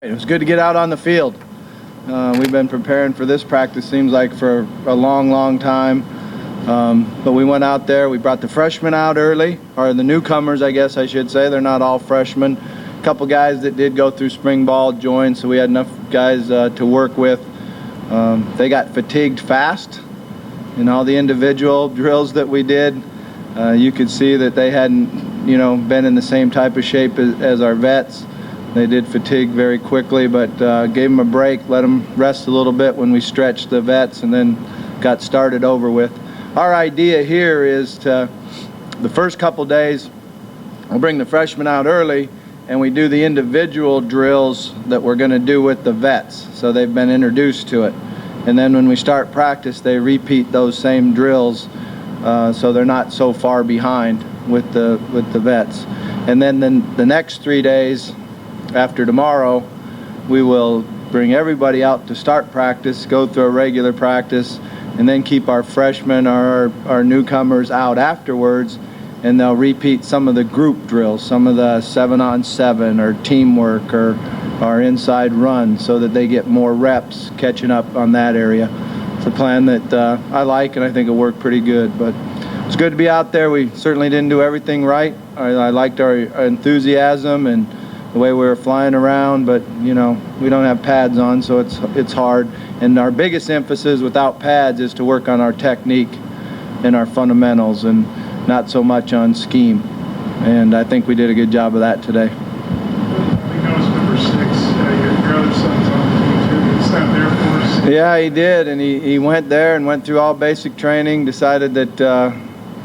It was good to get out on the field. We've been preparing for this practice, seems like, for a long time. But we went out there. We brought the freshmen out early, or the newcomers, I guess I should say. They're not all freshmen. A couple guys that did go through spring ball joined, so we had enough guys to work with. They got fatigued fast in all the individual drills that we did. You could see that they hadn't, been in the same type of shape as our vets. They did fatigue very quickly, but gave them a break, let them rest a little bit when we stretched the vets, and then got started over with. Our idea here is to, the first couple days, we'll bring the freshmen out early, and we do the individual drills that we're going to do with the vets, so they've been introduced to it. And then when we start practice, they repeat those same drills, so they're not so far behind with the vets. And then the next 3 days, after tomorrow, we will bring everybody out to start practice, go through a regular practice, and then keep our freshmen, our newcomers out afterwards, and they'll repeat some of the group drills, some of the 7-on-7 or teamwork or our inside run, so that they get more reps catching up on that area. It's a plan that I like, and I think it'll work pretty good. But it's good to be out there. We certainly didn't do everything right. I liked our enthusiasm and the way we were flying around, but we don't have pads on, so it's hard. And our biggest emphasis without pads is to work on our technique and our fundamentals, and not so much on scheme. And I think we did a good job of that today. I think that was number 6. Your other son's on the team too. He stopped there for us. Yeah, he did, and he went there and went through all basic training, decided that,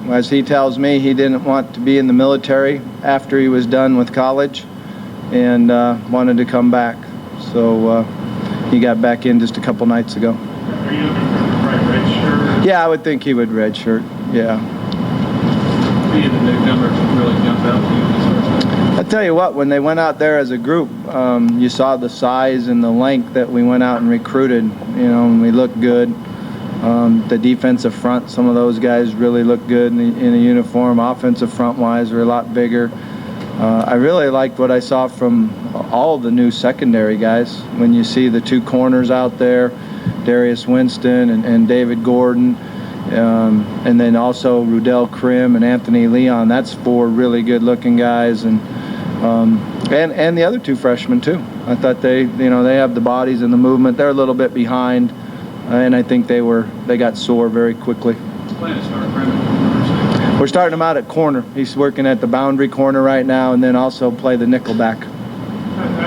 as he tells me, he didn't want to be in the military after he was done with college, and wanted to come back. So he got back in just a couple nights ago. Are you looking for the red shirt? Yeah, I would think he would red shirt. Yeah. Any of the newcomers really jumped out to you this first time? I tell you what, when they went out there as a group, you saw the size and the length that we went out and recruited. And we looked good. The defensive front, some of those guys really looked good in a uniform. Offensive front-wise, were a lot bigger. I really liked what I saw from all the new secondary guys. When you see the 2 corners out there, Darius Winston and David Gordon, and then also Rudell Krim and Anthony Leon. That's 4 really good-looking guys, and the other 2 freshmen too. I thought they have the bodies and the movement. They're a little bit behind, and I think they got sore very quickly. Plan to start Krim. We're starting him out at corner. He's working at the boundary corner right now, and then also play the nickel back. I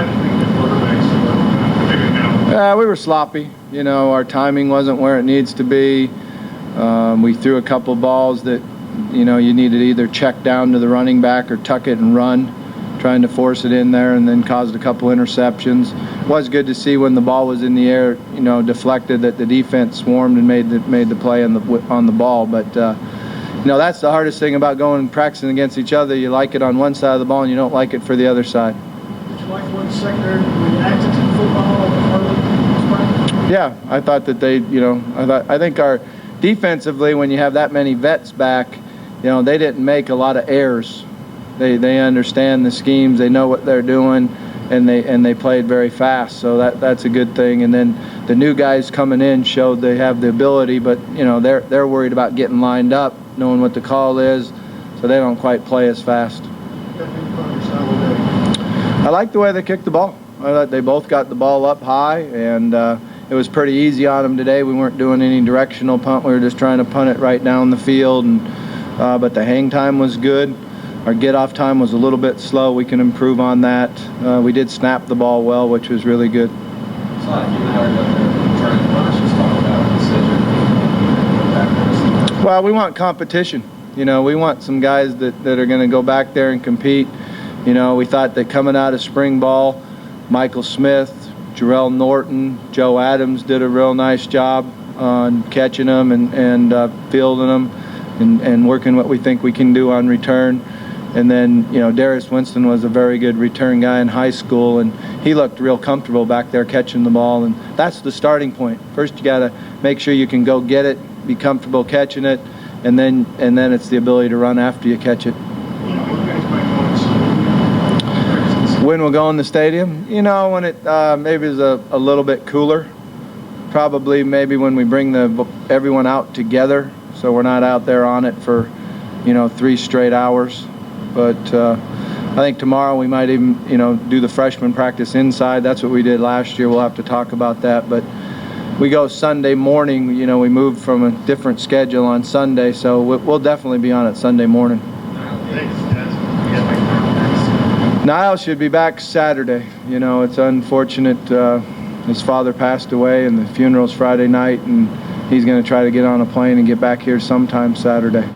think the quarterback's figuring out. We were sloppy. Our timing wasn't where it needs to be. We threw a couple balls that, you needed to either check down to the running back or tuck it and run, trying to force it in there, and then caused a couple interceptions. It was good to see when the ball was in the air, deflected, that the defense swarmed and made the play on the ball. But that's the hardest thing about going and practicing against each other. You like it on one side of the ball, and you don't like it for the other side. Did you like what secondary reacted to football early? Yeah, I thought that they, I think our defensively, when you have that many vets back, they didn't make a lot of errors. They understand the schemes, they know what they're doing, and they played very fast. So that's a good thing. And then the new guys coming in showed they have the ability, but they're worried about getting lined up, knowing what the call is, so they don't quite play as fast. I like the way they kicked the ball. I thought they both got the ball up high, and it was pretty easy on them today. We weren't doing any directional punt. We were just trying to punt it right down the field, and but the hang time was good. Our get-off time was a little bit slow. We can improve on that. We did snap the ball well, which was really good. It's not like you hard up there trying to punish us, talking about decision. Well, we want competition. We want some guys that are going to go back there and compete. We thought that coming out of spring ball, Michael Smith, Jarrell Norton, Joe Adams did a real nice job on catching them and fielding them and working what we think we can do on return. And then, Darius Winston was a very good return guy in high school, and he looked real comfortable back there catching the ball. And that's the starting point. First, you got to make sure you can go get it, be comfortable catching it, and then it's the ability to run after you catch it. When we'll go in the stadium? You know, when it maybe is a little bit cooler. Probably maybe when we bring everyone out together, so we're not out there on it for, 3 straight hours. But I think tomorrow we might even, do the freshman practice inside. That's what we did last year. We'll have to talk about that. But we go Sunday morning. We moved from a different schedule on Sunday, so we'll definitely be on it Sunday morning. Niall should be back Saturday. It's unfortunate. His father passed away, and the funeral's Friday night, and he's going to try to get on a plane and get back here sometime Saturday.